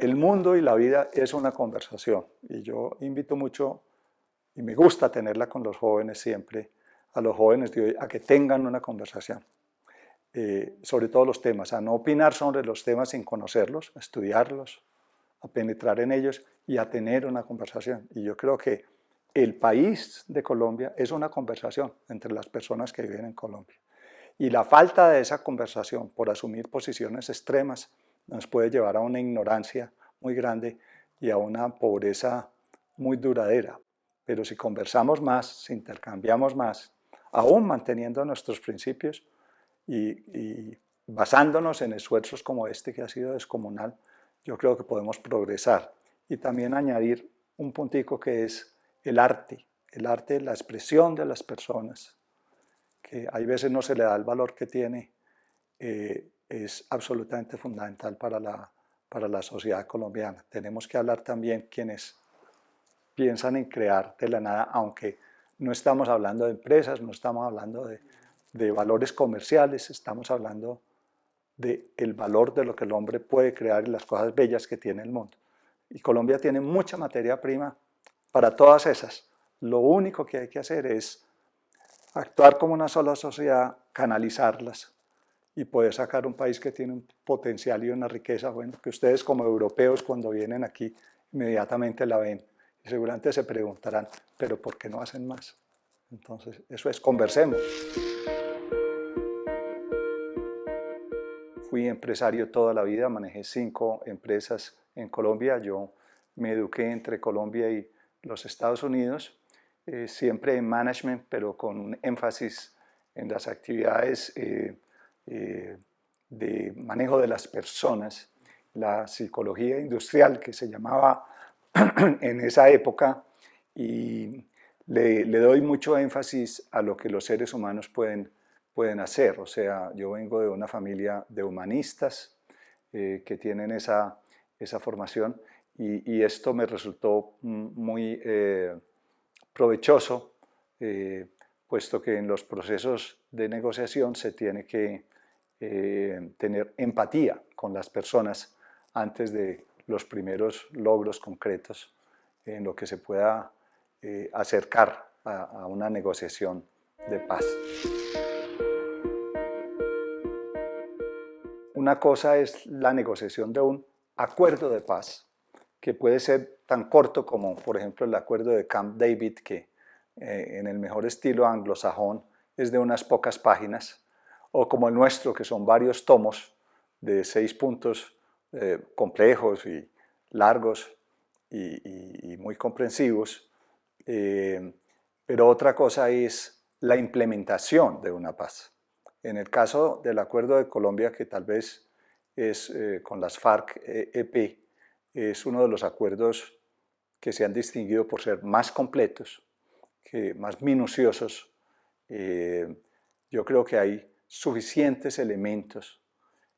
El mundo y la vida es una conversación y yo invito mucho y me gusta tenerla con los jóvenes siempre, a los jóvenes de hoy, a que tengan una conversación sobre todos los temas, a no opinar sobre los temas sin conocerlos, a estudiarlos, a penetrar en ellos y a tener una conversación. Y yo creo que el país de Colombia es una conversación entre las personas que viven en Colombia. Y la falta de esa conversación por asumir posiciones extremas nos puede llevar a una ignorancia muy grande y a una pobreza muy duradera. Pero si conversamos más, si intercambiamos más, aún manteniendo nuestros principios y basándonos en esfuerzos como este que ha sido descomunal, yo creo que podemos progresar. Y también añadir un puntico que es el arte, la expresión de las personas, que hay veces no se le da el valor que tiene, es absolutamente fundamental para la sociedad colombiana. Tenemos que hablar también quienes piensan en crear de la nada, aunque no estamos hablando de empresas, no estamos hablando de valores comerciales, estamos hablando del valor de lo que el hombre puede crear y las cosas bellas que tiene el mundo. Y Colombia tiene mucha materia prima para todas esas. Lo único que hay que hacer es actuar como una sola sociedad, canalizarlas y poder sacar un país que tiene un potencial y una riqueza, bueno, que ustedes como europeos cuando vienen aquí inmediatamente la ven y seguramente se preguntarán, pero ¿por qué no hacen más? Entonces, eso es, conversemos. Fui empresario toda la vida, manejé 5 empresas en Colombia, yo me eduqué entre Colombia y los Estados Unidos, siempre en management, pero con un énfasis en las actividades de manejo de las personas, la psicología industrial que se llamaba en esa época, y le doy mucho énfasis a lo que los seres humanos pueden hacer. O sea, yo vengo de una familia de humanistas que tienen esa formación y esto me resultó muy provechoso, puesto que en los procesos de negociación se tiene que tener empatía con las personas antes de los primeros logros concretos en lo que se pueda acercar a una negociación de paz. Una cosa es la negociación de un acuerdo de paz, que puede ser tan corto como, por ejemplo, el acuerdo de Camp David, que en el mejor estilo anglosajón es de unas pocas páginas, o como el nuestro, que son varios tomos de 6 puntos complejos y largos y muy comprensivos. Pero otra cosa es la implementación de una paz. En el caso del Acuerdo de Colombia, que tal vez es con las FARC-EP, es uno de los acuerdos que se han distinguido por ser más completos, más minuciosos. Yo creo que hay suficientes elementos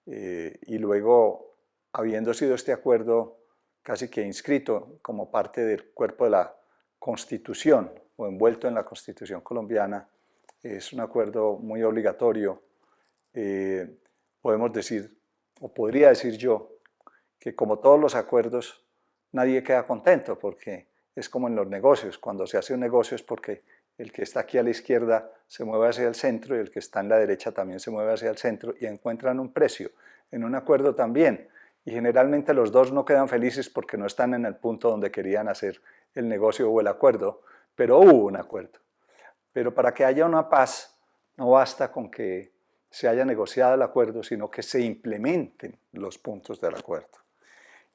y luego, habiendo sido este acuerdo casi que inscrito como parte del cuerpo de la Constitución o envuelto en la Constitución colombiana, es un acuerdo muy obligatorio. Podemos decir, o podría decir yo, que como todos los acuerdos, nadie queda contento, porque es como en los negocios. Cuando se hace un negocio es porque el que está aquí a la izquierda se mueve hacia el centro y el que está en la derecha también se mueve hacia el centro y encuentran un precio. En un acuerdo también. Y generalmente los dos no quedan felices porque no están en el punto donde querían hacer el negocio o el acuerdo, pero hubo un acuerdo. Pero para que haya una paz no basta con que se haya negociado el acuerdo, sino que se implementen los puntos del acuerdo.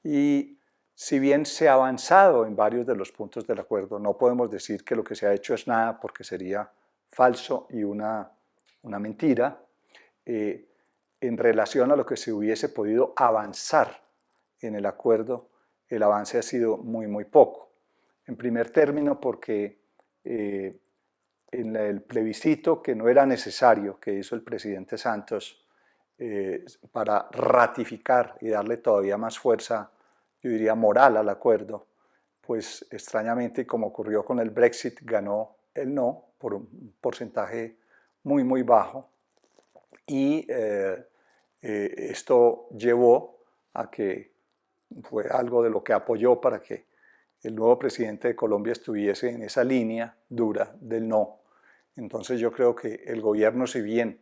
Y si bien se ha avanzado en varios de los puntos del acuerdo, no podemos decir que lo que se ha hecho es nada porque sería falso y una mentira. En relación a lo que se hubiese podido avanzar en el acuerdo, el avance ha sido muy poco. En primer término porque en el plebiscito que no era necesario que hizo el presidente Santos para ratificar y darle todavía más fuerza, yo diría moral al acuerdo, pues extrañamente, como ocurrió con el Brexit, ganó el no por un porcentaje muy bajo, y esto llevó a que fue algo de lo que apoyó para que el nuevo presidente de Colombia estuviese en esa línea dura del no. Entonces yo creo que el gobierno, si bien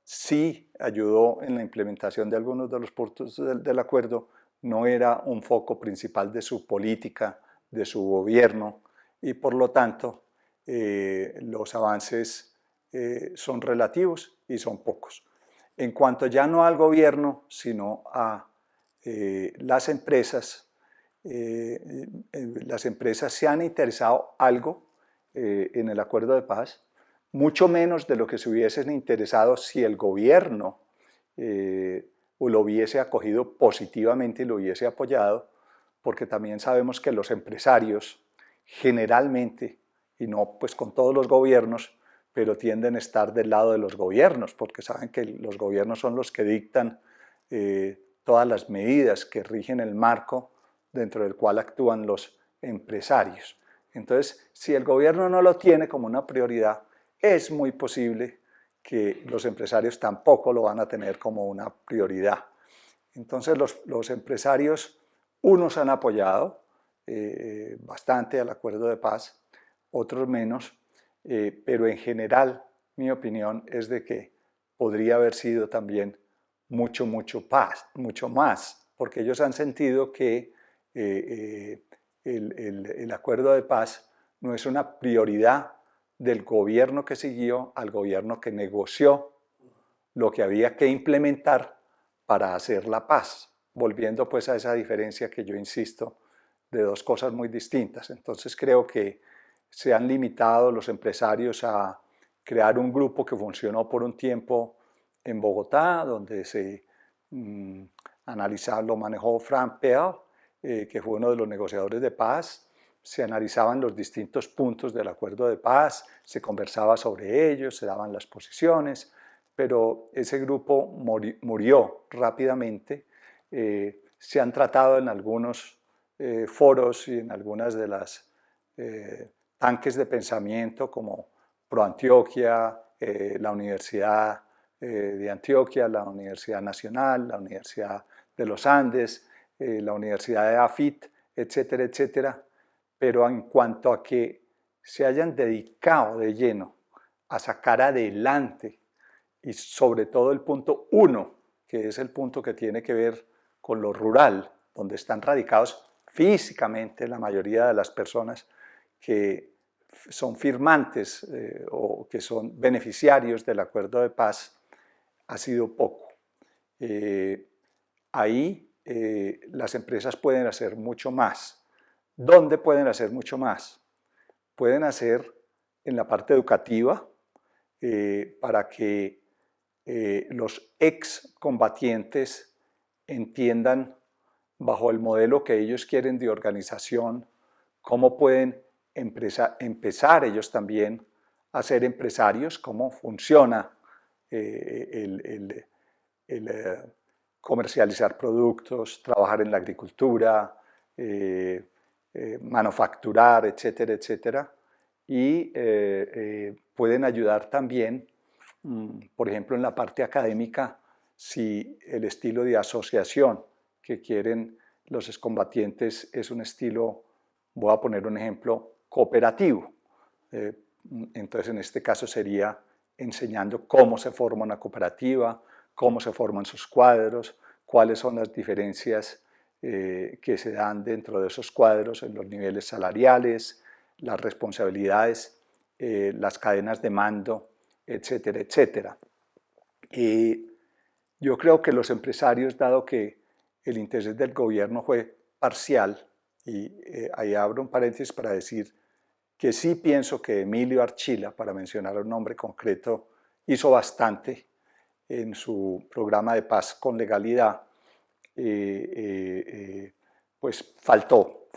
sí ayudó en la implementación de algunos de los puntos del acuerdo, no era un foco principal de su política, de su gobierno, y por lo tanto los avances son relativos y son pocos. En cuanto ya no al gobierno, sino a las empresas se han interesado algo en el acuerdo de paz, mucho menos de lo que se hubiesen interesado si el gobierno lo hubiese acogido positivamente y lo hubiese apoyado, porque también sabemos que los empresarios generalmente, y no pues con todos los gobiernos, pero tienden a estar del lado de los gobiernos, porque saben que los gobiernos son los que dictan todas las medidas que rigen el marco dentro del cual actúan los empresarios. Entonces, si el gobierno no lo tiene como una prioridad, es muy posible que los empresarios tampoco lo van a tener como una prioridad. Entonces, los empresarios, unos han apoyado bastante al acuerdo de paz, otros menos, pero en general mi opinión es de que podría haber sido también mucho más, porque ellos han sentido que el acuerdo de paz no es una prioridad del gobierno que siguió al gobierno que negoció lo que había que implementar para hacer la paz, volviendo pues a esa diferencia que yo insisto de dos cosas muy distintas. Entonces creo que se han limitado los empresarios a crear un grupo que funcionó por un tiempo en Bogotá, donde se lo manejó Frank Pell, que fue uno de los negociadores de paz. Se analizaban los distintos puntos del acuerdo de paz, se conversaba sobre ellos, se daban las posiciones, pero ese grupo murió rápidamente. Se han tratado en algunos foros y en algunas de las tanques de pensamiento como ProAntioquia, la Universidad de Antioquia, la Universidad Nacional, la Universidad de los Andes, la Universidad de AFIT, etcétera, etcétera. Pero en cuanto a que se hayan dedicado de lleno a sacar adelante, y sobre todo el punto 1, que es el punto que tiene que ver con lo rural, donde están radicados físicamente la mayoría de las personas que son firmantes o que son beneficiarios del acuerdo de paz, ha sido poco. Ahí las empresas pueden hacer mucho más. ¿Dónde pueden hacer mucho más? Pueden hacer en la parte educativa para que los excombatientes entiendan bajo el modelo que ellos quieren de organización cómo pueden empezar ellos también a ser empresarios, cómo funciona el comercializar productos, trabajar en la agricultura, manufacturar, etcétera, etcétera. Y pueden ayudar también, por ejemplo, en la parte académica, si el estilo de asociación que quieren los excombatientes es un estilo, voy a poner un ejemplo, cooperativo. Entonces, en este caso sería enseñando cómo se forma una cooperativa, cómo se forman sus cuadros, cuáles son las diferencias que se dan dentro de esos cuadros en los niveles salariales, las responsabilidades las cadenas de mando, etcétera, etcétera. Yo creo que los empresarios, dado que el interés del gobierno fue parcial, y ahí abro un paréntesis para decir que sí pienso que Emilio Archila, para mencionar un nombre concreto, hizo bastante en su programa de paz con legalidad, pues faltó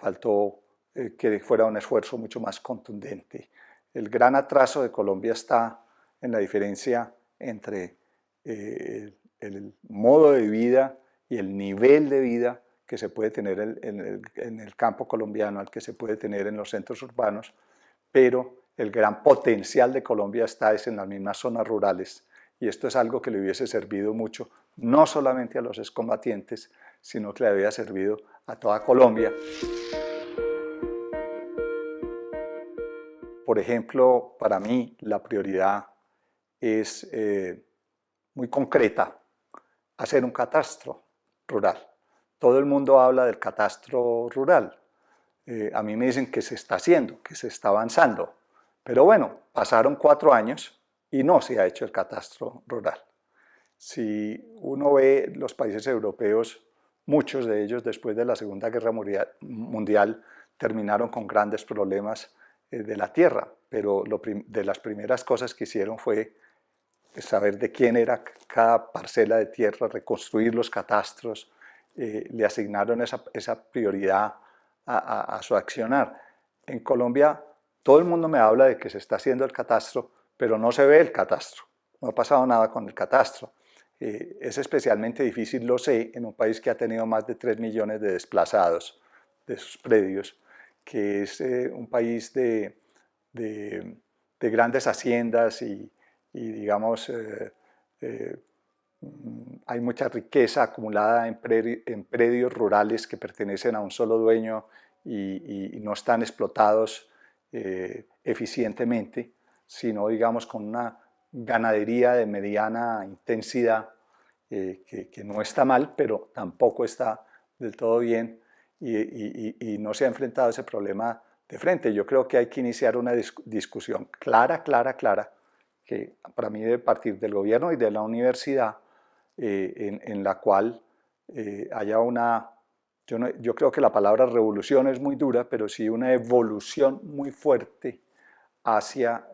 que fuera un esfuerzo mucho más contundente. El gran atraso de Colombia está en la diferencia entre el modo de vida y el nivel de vida que se puede tener en el campo colombiano, al que se puede tener en los centros urbanos, pero el gran potencial de Colombia está en las mismas zonas rurales, y esto es algo que le hubiese servido mucho, no solamente a los excombatientes, sino que le había servido a toda Colombia. Por ejemplo, para mí la prioridad es muy concreta, hacer un catastro rural. Todo el mundo habla del catastro rural. A mí me dicen que se está haciendo, que se está avanzando. Pero bueno, pasaron 4 años y no se ha hecho el catastro rural. Si uno ve los países europeos, muchos de ellos después de la Segunda Guerra Mundial terminaron con grandes problemas de la tierra, pero de las primeras cosas que hicieron fue saber de quién era cada parcela de tierra, reconstruir los catastros, le asignaron esa prioridad a su accionar. En Colombia todo el mundo me habla de que se está haciendo el catastro, pero no se ve el catastro, no ha pasado nada con el catastro. Es especialmente difícil, lo sé, en un país que ha tenido más de 3 millones de desplazados de sus predios, que es un país de grandes haciendas y digamos, hay mucha riqueza acumulada en predios rurales que pertenecen a un solo dueño y no están explotados eficientemente, sino digamos con una ganadería de mediana intensidad que no está mal, pero tampoco está del todo bien, y no se ha enfrentado a ese problema de frente. Yo creo que hay que iniciar una discusión clara, que para mí debe partir del gobierno y de la universidad, en la cual haya una, yo creo que la palabra revolución es muy dura, pero sí una evolución muy fuerte hacia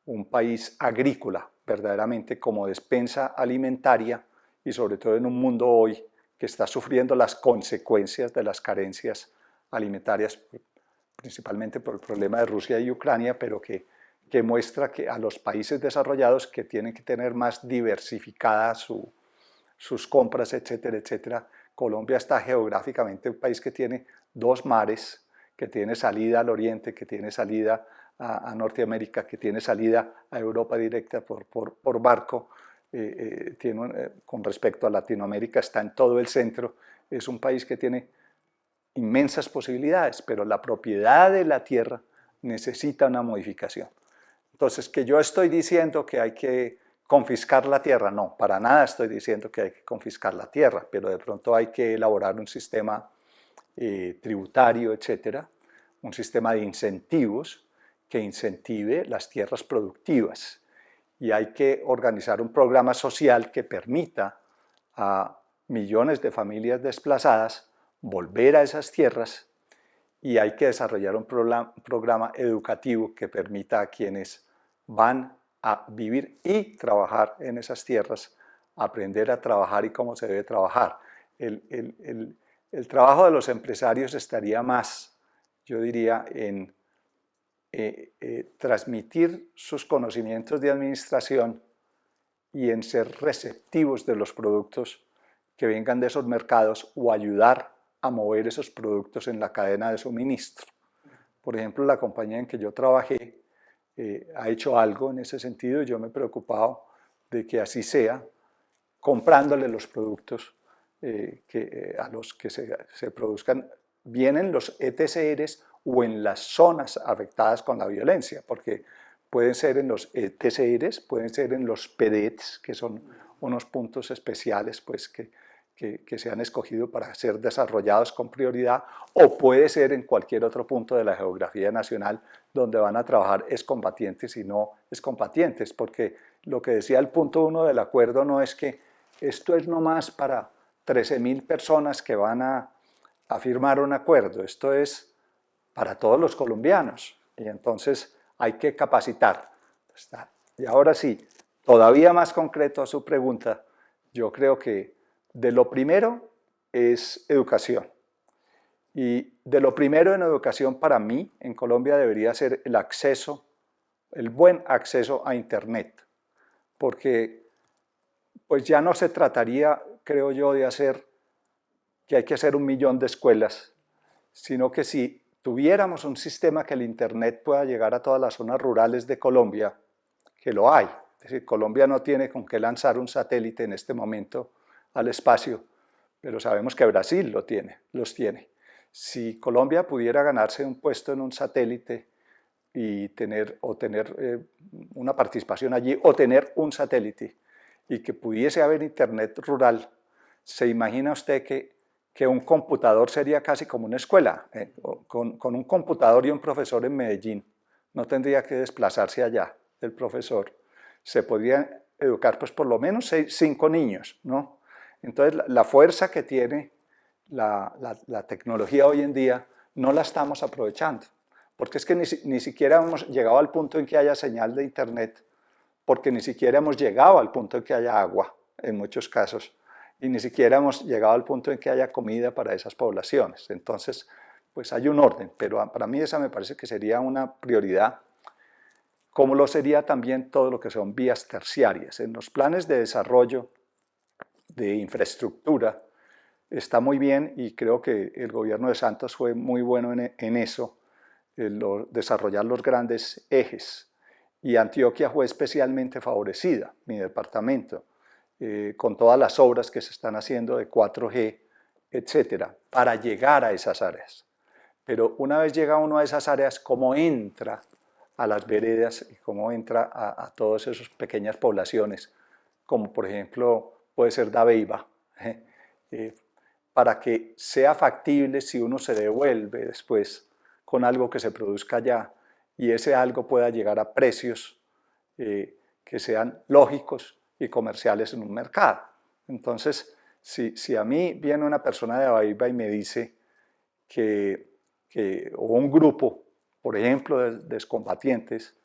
un país agrícola, verdaderamente como despensa alimentaria, y sobre todo en un mundo hoy que está sufriendo las consecuencias de las carencias alimentarias, principalmente por el problema de Rusia y Ucrania, pero que muestra que a los países desarrollados que tienen que tener más diversificadas sus compras, etcétera, etcétera. Colombia está geográficamente un país que tiene 2 mares, que tiene salida al oriente, que tiene salida a Norteamérica, que tiene salida a Europa directa por barco. Con respecto a Latinoamérica, está en todo el centro. Es un país que tiene inmensas posibilidades, pero la propiedad de la tierra necesita una modificación. Entonces, que yo estoy diciendo que hay que confiscar la tierra, no, para nada estoy diciendo que hay que confiscar la tierra, pero de pronto hay que elaborar un sistema tributario, etcétera, un sistema de incentivos que incentive las tierras productivas, y hay que organizar un programa social que permita a millones de familias desplazadas volver a esas tierras, y hay que desarrollar un programa educativo que permita a quienes van a vivir y trabajar en esas tierras aprender a trabajar y cómo se debe trabajar. El trabajo de los empresarios estaría más, yo diría, en transmitir sus conocimientos de administración y en ser receptivos de los productos que vengan de esos mercados, o ayudar a mover esos productos en la cadena de suministro. Por ejemplo, la compañía en que yo trabajé ha hecho algo en ese sentido, y yo me he preocupado de que así sea, comprándole los productos a los que se produzcan bien en los ETCRs o en las zonas afectadas con la violencia, porque pueden ser en los ETCRs, pueden ser en los PEDETs, que son unos puntos especiales pues, que que se han escogido para ser desarrollados con prioridad, o puede ser en cualquier otro punto de la geografía nacional donde van a trabajar excombatientes y no excombatientes, porque lo que decía el punto 1 del acuerdo no es que esto es nomás para 13.000 personas que van a firmar un acuerdo, esto es para todos los colombianos, y entonces hay que capacitar. Y ahora sí, todavía más concreto a su pregunta, yo creo que de lo primero es educación. Y de lo primero en educación para mí en Colombia debería ser el acceso, el buen acceso a Internet, porque pues ya no se trataría, creo yo, de hacer que hay que hacer 1.000.000 de escuelas, sino que si tuviéramos un sistema que el Internet pueda llegar a todas las zonas rurales de Colombia, que lo hay, es decir, Colombia no tiene con qué lanzar un satélite en este momento al espacio, pero sabemos que Brasil los tiene. Si Colombia pudiera ganarse un puesto en un satélite y tener una participación allí, o tener un satélite, y que pudiese haber Internet rural, ¿se imagina usted que un computador sería casi como una escuela? Con un computador y un profesor en Medellín, no tendría que desplazarse allá el profesor. Se podría educar pues por lo menos 5 niños, ¿no? Entonces la fuerza que tiene la tecnología hoy en día no la estamos aprovechando, porque es que ni siquiera hemos llegado al punto en que haya señal de Internet, porque ni siquiera hemos llegado al punto en que haya agua, en muchos casos, y ni siquiera hemos llegado al punto en que haya comida para esas poblaciones. Entonces, pues hay un orden, pero para mí esa me parece que sería una prioridad, como lo sería también todo lo que son vías terciarias. En los planes de desarrollo de infraestructura está muy bien, y creo que el gobierno de Santos fue muy bueno en eso, desarrollar los grandes ejes, y Antioquia fue especialmente favorecida, mi departamento, con todas las obras que se están haciendo de 4G, etcétera, para llegar a esas áreas. Pero una vez llega uno a esas áreas, ¿cómo entra a las veredas y cómo entra a todas esas pequeñas poblaciones, como por ejemplo puede ser Dabeiba, para que sea factible si uno se devuelve después con algo que se produzca allá, y ese algo pueda llegar a precios que sean lógicos y comerciales en un mercado? Entonces, si a mí viene una persona de Dabeiba y me dice o un grupo, por ejemplo, de excombatientes,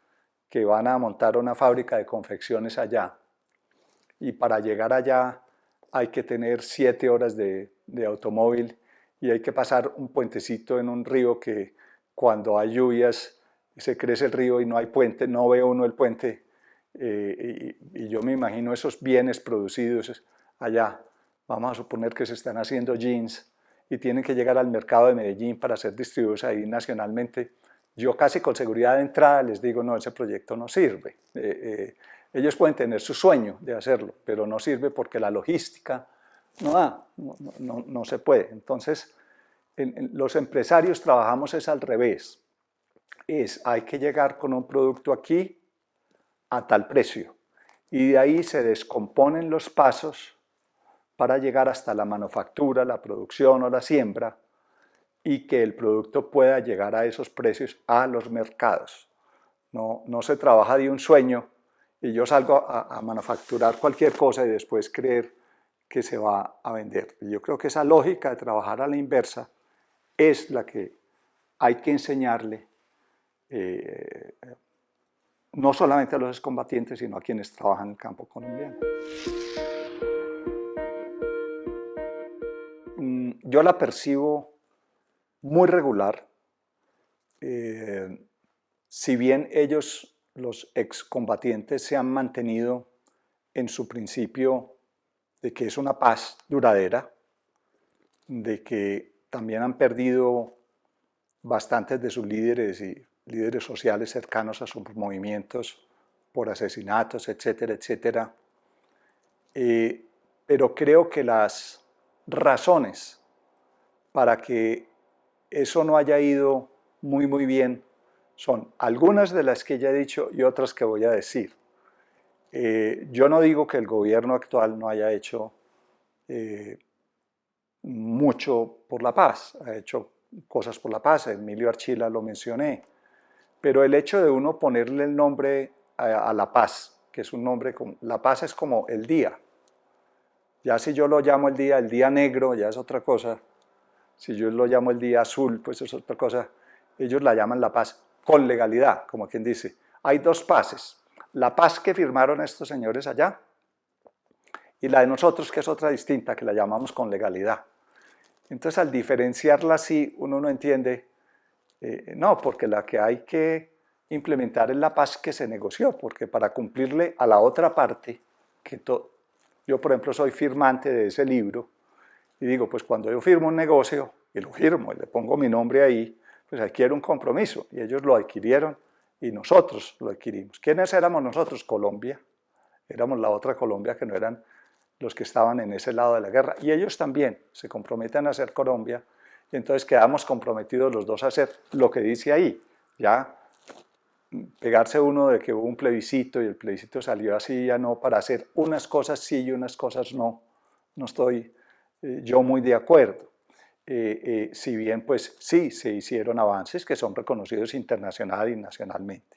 que van a montar una fábrica de confecciones allá, y para llegar allá hay que tener 7 horas de automóvil, y hay que pasar un puentecito en un río que cuando hay lluvias se crece el río y no hay puente, no ve uno el puente, y yo me imagino esos bienes producidos allá. Vamos a suponer que se están haciendo jeans y tienen que llegar al mercado de Medellín para ser distribuidos ahí nacionalmente. Yo casi con seguridad de entrada les digo, no, ese proyecto no sirve. Ellos pueden tener su sueño de hacerlo, pero no sirve porque la logística no da, no se puede. Entonces, los empresarios trabajamos es al revés. Hay que llegar con un producto aquí a tal precio, y de ahí se descomponen los pasos para llegar hasta la manufactura, la producción o la siembra, y que el producto pueda llegar a esos precios a los mercados. No se trabaja de un sueño y yo salgo a manufacturar cualquier cosa y después creer que se va a vender. Y yo creo que esa lógica de trabajar a la inversa es la que hay que enseñarle no solamente a los excombatientes, sino a quienes trabajan en el campo colombiano. Yo la percibo muy regular. Si bien ellos, los excombatientes, se han mantenido en su principio de que es una paz duradera, de que también han perdido bastantes de sus líderes y líderes sociales cercanos a sus movimientos por asesinatos, etcétera, etcétera. Pero creo que las razones para que eso no haya ido muy bien son algunas de las que ya he dicho y otras que voy a decir. Yo no digo que el gobierno actual no haya hecho mucho por la paz, ha hecho cosas por la paz, Emilio Archila lo mencioné, pero el hecho de uno ponerle el nombre a la paz, que es un nombre, la paz es como el día, ya si yo lo llamo el día negro ya es otra cosa, si yo lo llamo el día azul pues es otra cosa, ellos la llaman la paz con legalidad, como quien dice, hay dos paces, la paz que firmaron estos señores allá y la de nosotros que es otra distinta, que la llamamos con legalidad. Entonces al diferenciarla así uno no entiende, no, porque la que hay que implementar es la paz que se negoció, porque para cumplirle a la otra parte, yo por ejemplo soy firmante de ese libro, y digo, pues cuando yo firmo un negocio, y lo firmo, y le pongo mi nombre ahí, pues adquiero un compromiso, y ellos lo adquirieron, y nosotros lo adquirimos. ¿Quiénes éramos nosotros? Colombia, éramos la otra Colombia que no eran los que estaban en ese lado de la guerra, y ellos también se comprometen a ser Colombia, y entonces quedamos comprometidos los dos a hacer lo que dice ahí, ya pegarse uno de que hubo un plebiscito y el plebiscito salió así, ya no, para hacer unas cosas sí y unas cosas no, no estoy yo muy de acuerdo. Si bien pues sí se hicieron avances que son reconocidos internacional y nacionalmente.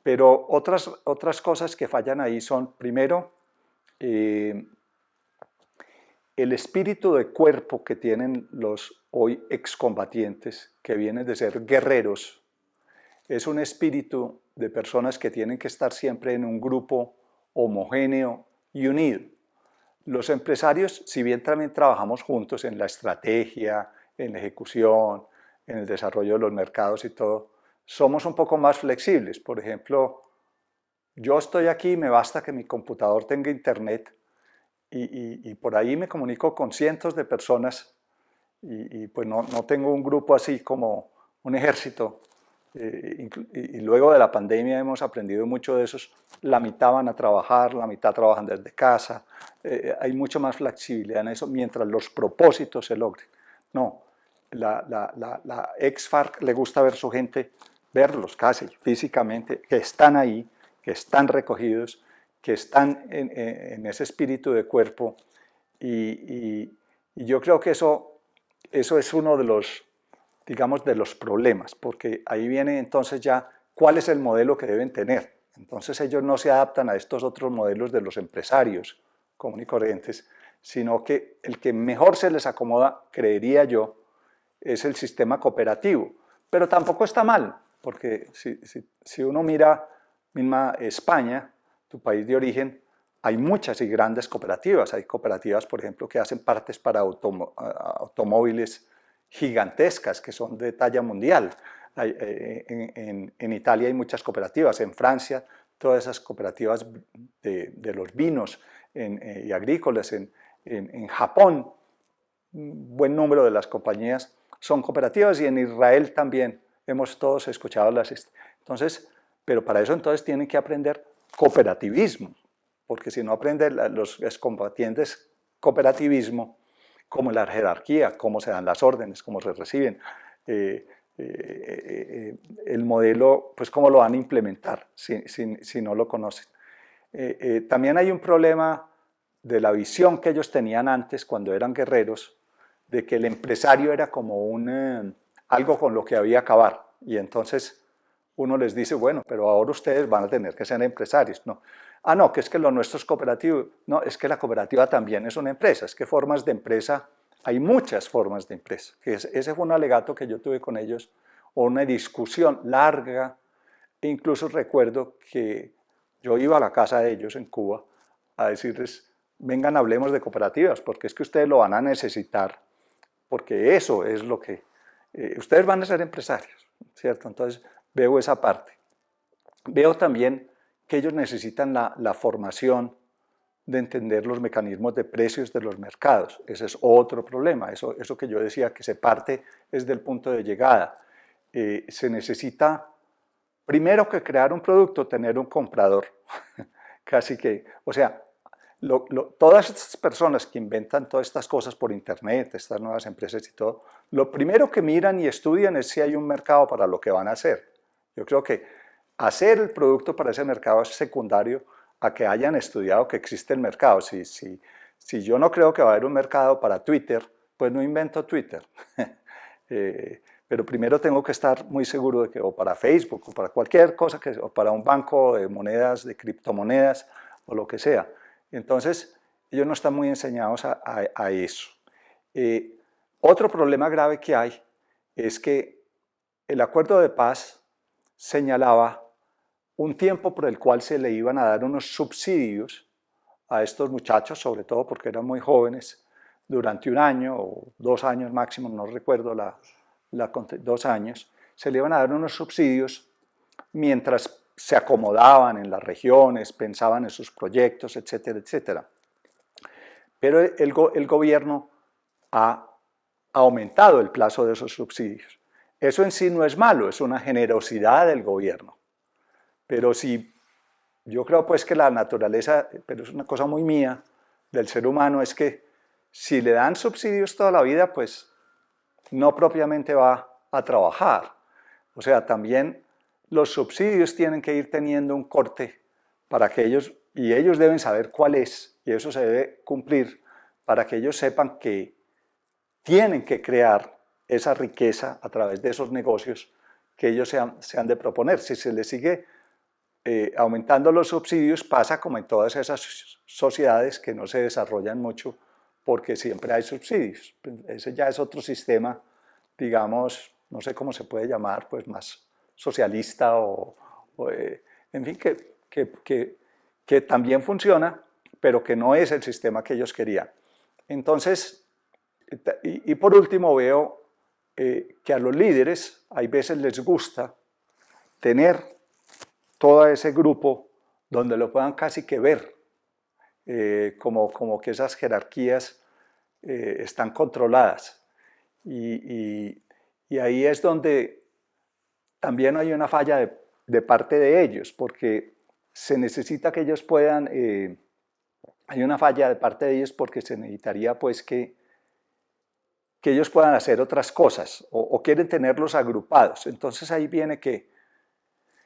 Pero otras cosas que fallan ahí son, primero, el espíritu de cuerpo que tienen los hoy excombatientes, que vienen de ser guerreros, es un espíritu de personas que tienen que estar siempre en un grupo homogéneo y unido. Los empresarios, si bien también trabajamos juntos en la estrategia, en la ejecución, en el desarrollo de los mercados y todo, somos un poco más flexibles. Por ejemplo, yo estoy aquí, me basta que mi computador tenga internet y por ahí me comunico con cientos de personas y pues no tengo un grupo así como un ejército. Y luego de la pandemia hemos aprendido mucho de esos, la mitad van a trabajar, la mitad trabajan desde casa, hay mucha más flexibilidad en eso mientras los propósitos se logren. No, la ex-FARC le gusta ver su gente, verlos casi físicamente, que están ahí, que están recogidos, que están en ese espíritu de cuerpo y yo creo que eso es uno de los, digamos, de los problemas, porque ahí viene entonces ya cuál es el modelo que deben tener. Entonces ellos no se adaptan a estos otros modelos de los empresarios comunes y corrientes, sino que el que mejor se les acomoda, creería yo, es el sistema cooperativo. Pero tampoco está mal, porque si uno mira misma España, tu país de origen, hay muchas y grandes cooperativas. Hay cooperativas, por ejemplo, que hacen partes para automóviles gigantescas que son de talla mundial. En Italia hay muchas cooperativas, en Francia todas esas cooperativas de los vinos y agrícolas, en Japón un buen número de las compañías son cooperativas y en Israel también hemos todos escuchado las... Entonces, pero para eso entonces tienen que aprender cooperativismo, porque si no aprenden los excombatientes cooperativismo, como la jerarquía, cómo se dan las órdenes, cómo se reciben, el modelo, pues cómo lo van a implementar si no lo conocen. También hay un problema de la visión que ellos tenían antes cuando eran guerreros, de que el empresario era como algo con lo que había que acabar, y entonces uno les dice, bueno, pero ahora ustedes van a tener que ser empresarios, ¿no? Ah, no, que es que lo nuestro es cooperativo. No, es que la cooperativa también es una empresa, es que formas de empresa, hay muchas formas de empresa. Ese fue un alegato que yo tuve con ellos, o una discusión larga, e incluso recuerdo que yo iba a la casa de ellos en Cuba a decirles, vengan, hablemos de cooperativas, porque es que ustedes lo van a necesitar, porque eso es lo que... ustedes van a ser empresarios, ¿cierto? Entonces veo esa parte. Veo también que ellos necesitan la formación de entender los mecanismos de precios de los mercados. Ese es otro problema, eso que yo decía que se parte es del punto de llegada. Se necesita, primero que crear un producto, tener un comprador. Casi que, o sea, todas estas personas que inventan todas estas cosas por internet, estas nuevas empresas y todo, lo primero que miran y estudian es si hay un mercado para lo que van a hacer. Yo creo que hacer el producto para ese mercado es secundario a que hayan estudiado que existe el mercado. Si yo no creo que va a haber un mercado para Twitter, pues no invento Twitter. Pero primero tengo que estar muy seguro de que, o para Facebook, o para cualquier cosa, o para un banco de monedas, de criptomonedas, o lo que sea. Entonces, ellos no están muy enseñados a eso. Otro problema grave que hay es que el acuerdo de paz señalaba un tiempo por el cual se le iban a dar unos subsidios a estos muchachos, sobre todo porque eran muy jóvenes, durante 1 año o 2 años máximo, no recuerdo 2 años, se le iban a dar unos subsidios mientras se acomodaban en las regiones, pensaban en sus proyectos, etcétera, etcétera. Pero el gobierno ha aumentado el plazo de esos subsidios. Eso en sí no es malo, es una generosidad del gobierno. Pero si yo creo pues que la naturaleza, pero es una cosa muy mía, del ser humano, es que si le dan subsidios toda la vida, pues no propiamente va a trabajar. O sea, también los subsidios tienen que ir teniendo un corte para que ellos, y ellos deben saber cuál es, y eso se debe cumplir para que ellos sepan que tienen que crear esa riqueza a través de esos negocios que ellos se han de proponer. Si se les sigue aumentando los subsidios, pasa como en todas esas sociedades que no se desarrollan mucho porque siempre hay subsidios. Ese ya es otro sistema, digamos, no sé cómo se puede llamar, pues más socialista en fin, que también funciona, pero que no es el sistema que ellos querían. Entonces, y por último veo que a los líderes hay veces les gusta tener todo ese grupo donde lo puedan casi que ver, como que esas jerarquías están controladas. Y ahí es donde también hay una falla de parte de ellos, porque se necesita que ellos puedan, hay una falla de parte de ellos porque se necesitaría pues que ellos puedan hacer otras cosas o quieren tenerlos agrupados. Entonces ahí viene que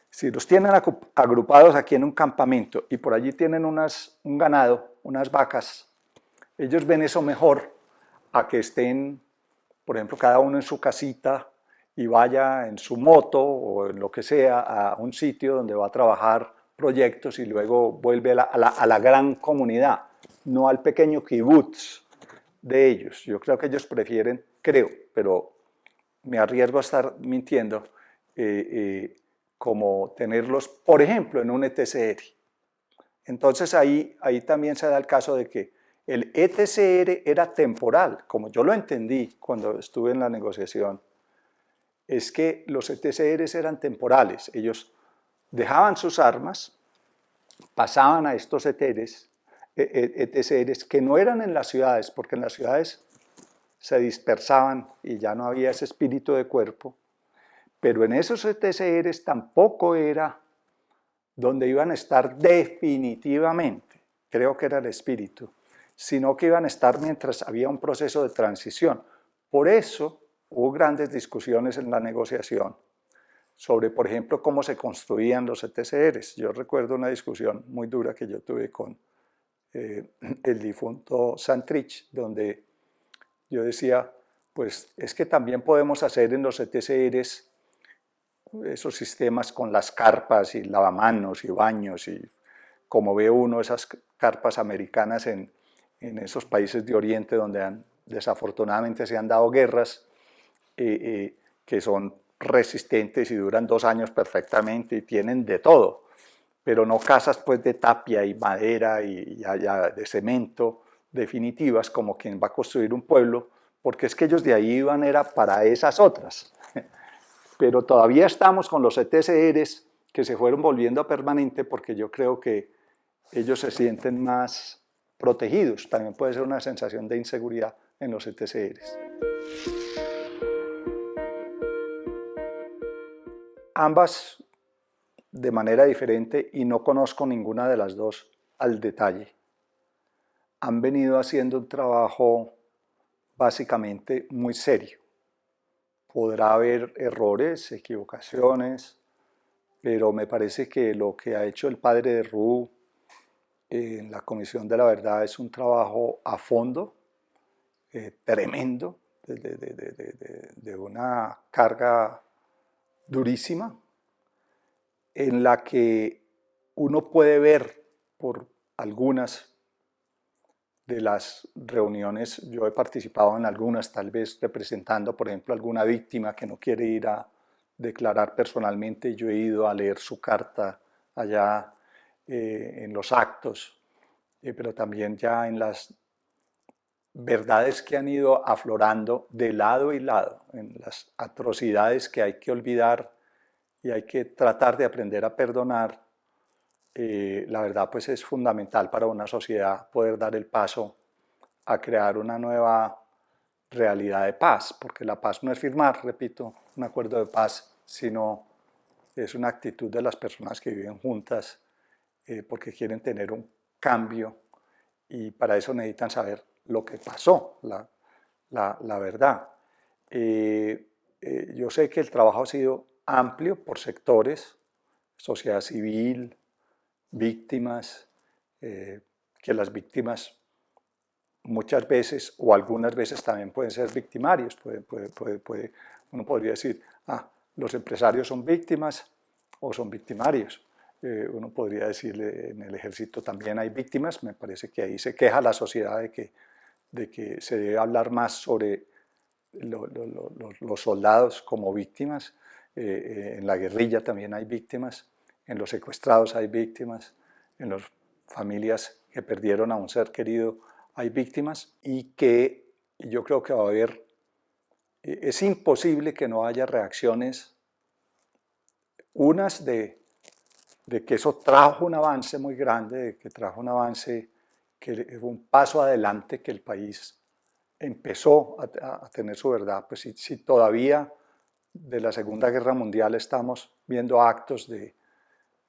si los tienen agrupados aquí en un campamento y por allí tienen un ganado, unas vacas, ellos ven eso mejor a que estén, por ejemplo, cada uno en su casita y vaya en su moto o en lo que sea a un sitio donde va a trabajar proyectos y luego vuelve a la gran comunidad, no al pequeño kibutz de ellos. Yo creo que ellos prefieren, pero me arriesgo a estar mintiendo, como tenerlos, por ejemplo, en un ETCR. Entonces ahí también se da el caso de que el ETCR era temporal, como yo lo entendí cuando estuve en la negociación, es que los ETCRs eran temporales. Ellos dejaban sus armas, pasaban a estos ETCRs que no eran en las ciudades, porque en las ciudades se dispersaban y ya no había ese espíritu de cuerpo, pero en esos ETCRs tampoco era donde iban a estar definitivamente, creo que era el espíritu, sino que iban a estar mientras había un proceso de transición. Por eso hubo grandes discusiones en la negociación sobre, por ejemplo, cómo se construían los ETCRs. Yo recuerdo una discusión muy dura que yo tuve con el difunto Santrich, donde yo decía, pues es que también podemos hacer en los ETCRs esos sistemas con las carpas y lavamanos y baños y como ve uno esas carpas americanas en esos países de Oriente donde desafortunadamente se han dado guerras que son resistentes y duran 2 años perfectamente y tienen de todo, pero no casas pues de tapia y madera y ya de cemento definitivas como quien va a construir un pueblo, porque es que ellos de ahí iban era para esas otras. Pero todavía estamos con los ETCRs que se fueron volviendo permanente porque yo creo que ellos se sienten más protegidos. También puede ser una sensación de inseguridad en los ETCRs. Ambas de manera diferente, y no conozco ninguna de las dos al detalle, han venido haciendo un trabajo básicamente muy serio. Podrá haber errores, equivocaciones, pero me parece que lo que ha hecho el padre de Roux en la Comisión de la Verdad es un trabajo a fondo, tremendo, de una carga durísima, en la que uno puede ver por algunas de las reuniones, yo he participado en algunas, tal vez representando, por ejemplo, alguna víctima que no quiere ir a declarar personalmente, yo he ido a leer su carta allá en los actos, pero también ya en las verdades que han ido aflorando de lado y lado, en las atrocidades que hay que olvidar y hay que tratar de aprender a perdonar. La verdad pues es fundamental para una sociedad poder dar el paso a crear una nueva realidad de paz, porque la paz no es firmar, repito, un acuerdo de paz, sino es una actitud de las personas que viven juntas porque quieren tener un cambio y para eso necesitan saber lo que pasó, la verdad. Yo sé que el trabajo ha sido amplio por sectores, sociedad civil, víctimas, que las víctimas muchas veces o algunas veces también pueden ser victimarios. Uno podría decir, los empresarios son víctimas o son victimarios. Uno podría decirle, en el ejército también hay víctimas, me parece que ahí se queja la sociedad de que se debe hablar más sobre los soldados como víctimas. En la guerrilla también hay víctimas, en los secuestrados hay víctimas, en las familias que perdieron a un ser querido hay víctimas, y que yo creo que va a haber, es imposible que no haya reacciones, unas de que eso trajo un avance muy grande, de que trajo un avance, que fue un paso adelante, que el país empezó a tener su verdad. Pues si todavía de la Segunda Guerra Mundial estamos viendo actos de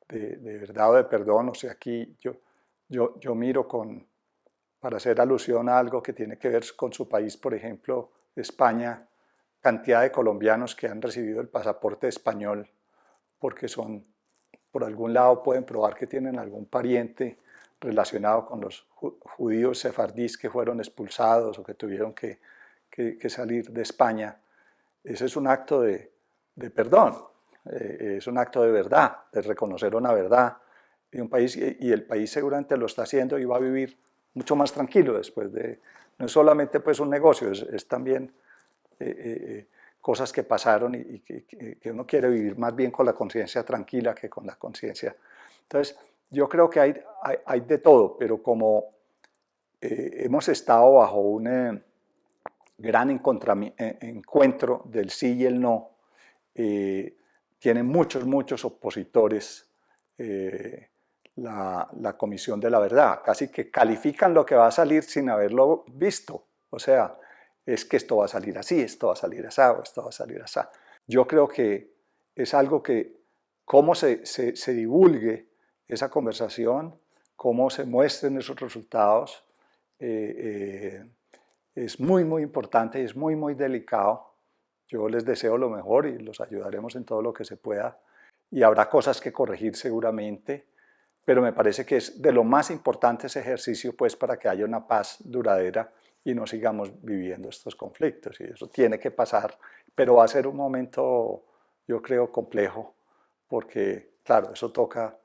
verdad o de perdón, o sea, aquí yo miro para hacer alusión a algo que tiene que ver con su país, por ejemplo, España, cantidad de colombianos que han recibido el pasaporte español porque por algún lado pueden probar que tienen algún pariente relacionado con los judíos sefardíes que fueron expulsados o que tuvieron que salir de España. Ese es un acto de perdón, es un acto de verdad, de reconocer una verdad de un país, y el país seguramente lo está haciendo y va a vivir mucho más tranquilo después de, no es solamente pues un negocio, es también cosas que pasaron y que uno quiere vivir más bien con la conciencia tranquila que con la conciencia. Entonces, yo creo que hay de todo, pero como hemos estado bajo un gran encuentro del sí y el no, tiene muchos opositores la Comisión de la Verdad, casi que califican lo que va a salir sin haberlo visto, o sea, es que esto va a salir así, esto va a salir así, o esto va a salir así. Yo creo que es algo que, cómo se divulgue esa conversación, cómo se muestren esos resultados, es muy importante y es muy delicado. Yo les deseo lo mejor y los ayudaremos en todo lo que se pueda, y habrá cosas que corregir seguramente, pero me parece que es de lo más importante ese ejercicio, pues, para que haya una paz duradera y no sigamos viviendo estos conflictos, y eso tiene que pasar, pero va a ser un momento, yo creo, complejo, porque, claro, eso toca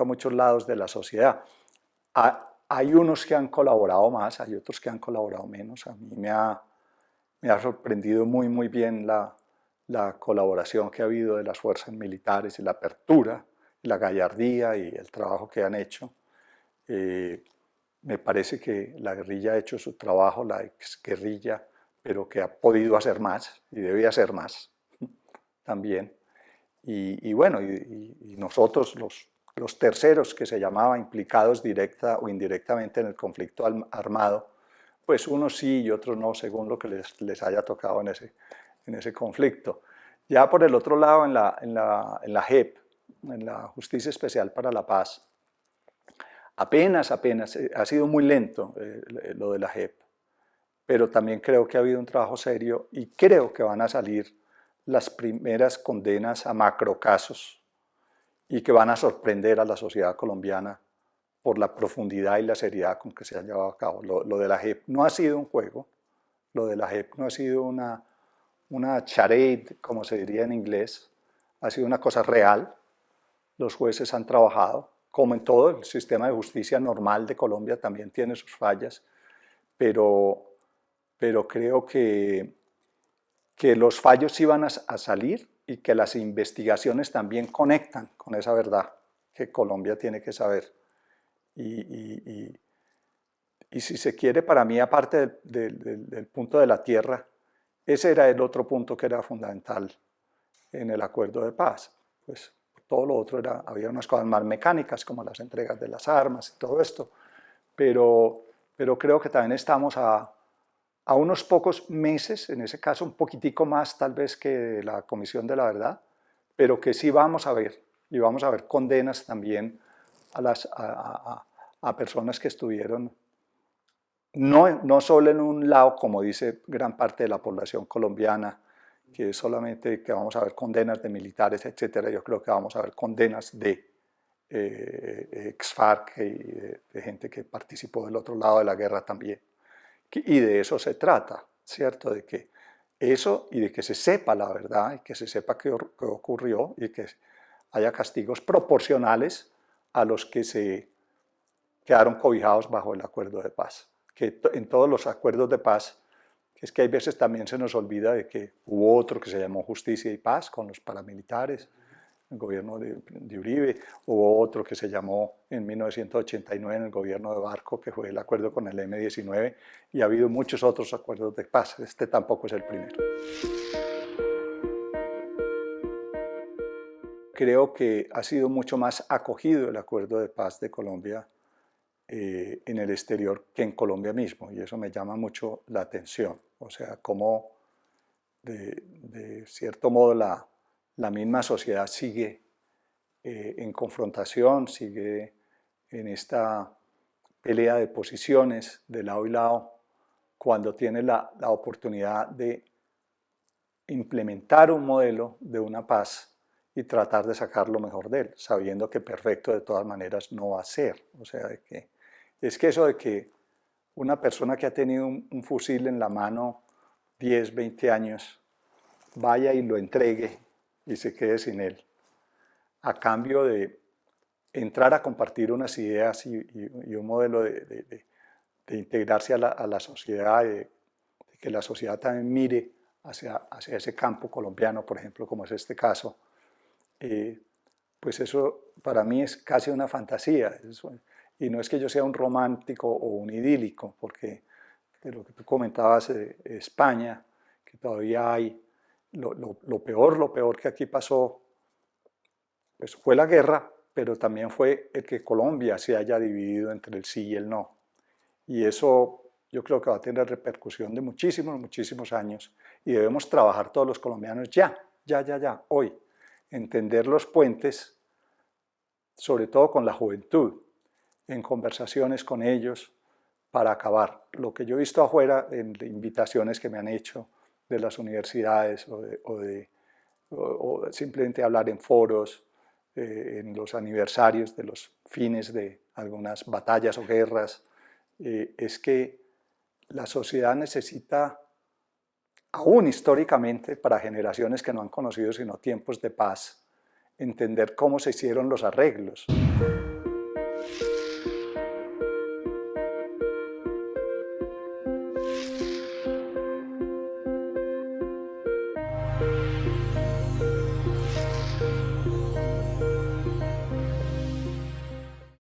muchos lados de la sociedad. Hay unos que han colaborado más, hay otros que han colaborado menos. A mí me ha sorprendido muy bien la colaboración que ha habido de las fuerzas militares y la apertura, la gallardía y el trabajo que han hecho. Me parece que la guerrilla ha hecho su trabajo, la exguerrilla, pero que ha podido hacer más y debe hacer más también. Y bueno, y nosotros los terceros, que se llamaba implicados directa o indirectamente en el conflicto armado, pues unos sí y otros no, según lo que les haya tocado en ese conflicto. Ya por el otro lado, en la JEP, en la Justicia Especial para la Paz, apenas, ha sido muy lento lo de la JEP, pero también creo que ha habido un trabajo serio y creo que van a salir las primeras condenas a macrocasos y que van a sorprender a la sociedad colombiana por la profundidad y la seriedad con que se han llevado a cabo. Lo de la JEP no ha sido un juego, Lo de la JEP no ha sido una charade, como se diría en inglés, ha sido una cosa real. Los jueces han trabajado, como en todo el sistema de justicia normal de Colombia también tiene sus fallas, pero creo que los fallos sí van a salir y que las investigaciones también conectan con esa verdad que Colombia tiene que saber. Y si se quiere, para mí, aparte del punto de la tierra, ese era el otro punto que era fundamental en el acuerdo de paz. Pues todo lo otro había unas cosas más mecánicas, como las entregas de las armas y todo esto, pero creo que también estamos a unos pocos meses, en ese caso un poquitico más tal vez que la Comisión de la Verdad, pero que sí vamos a ver, y vamos a ver condenas también a personas que estuvieron no solo en un lado, como dice gran parte de la población colombiana, que es solamente que vamos a ver condenas de militares, etcétera. Yo creo que vamos a ver condenas de ex-FARC y de gente que participó del otro lado de la guerra también. Y de eso se trata, ¿cierto? De que eso y de que se sepa la verdad y que se sepa qué ocurrió y que haya castigos proporcionales a los que se quedaron cobijados bajo el acuerdo de paz. Que en todos los acuerdos de paz, es que hay veces también se nos olvida de que hubo otro que se llamó Justicia y Paz con los paramilitares, el gobierno de Uribe, hubo otro que se llamó en 1989 en el gobierno de Barco, que fue el acuerdo con el M-19, y ha habido muchos otros acuerdos de paz, este tampoco es el primero. Creo que ha sido mucho más acogido el acuerdo de paz de Colombia en el exterior que en Colombia mismo, y eso me llama mucho la atención. O sea, cómo de cierto modo la misma sociedad sigue en confrontación, sigue en esta pelea de posiciones de lado y lado, cuando tiene la oportunidad de implementar un modelo de una paz y tratar de sacar lo mejor de él, sabiendo que perfecto de todas maneras no va a ser. O sea, es que eso de que una persona que ha tenido un fusil en la mano 10, 20 años, vaya y lo entregue y se quede sin él, a cambio de entrar a compartir unas ideas y un modelo de integrarse a la sociedad, de que la sociedad también mire hacia ese campo colombiano, por ejemplo, como es este caso, pues eso para mí es casi una fantasía. Y no es que yo sea un romántico o un idílico, porque lo que tú comentabas de España, que todavía hay, lo peor que aquí pasó, pues fue la guerra, pero también fue el que Colombia se haya dividido entre el sí y el no. Y eso yo creo que va a tener repercusión de muchísimos años, y debemos trabajar todos los colombianos ya, hoy, entender los puentes, sobre todo con la juventud, en conversaciones con ellos para acabar. Lo que yo he visto afuera en invitaciones que me han hecho de las universidades o simplemente hablar en foros, en los aniversarios de los fines de algunas batallas o guerras, es que la sociedad necesita, aún históricamente, para generaciones que no han conocido sino tiempos de paz, entender cómo se hicieron los arreglos.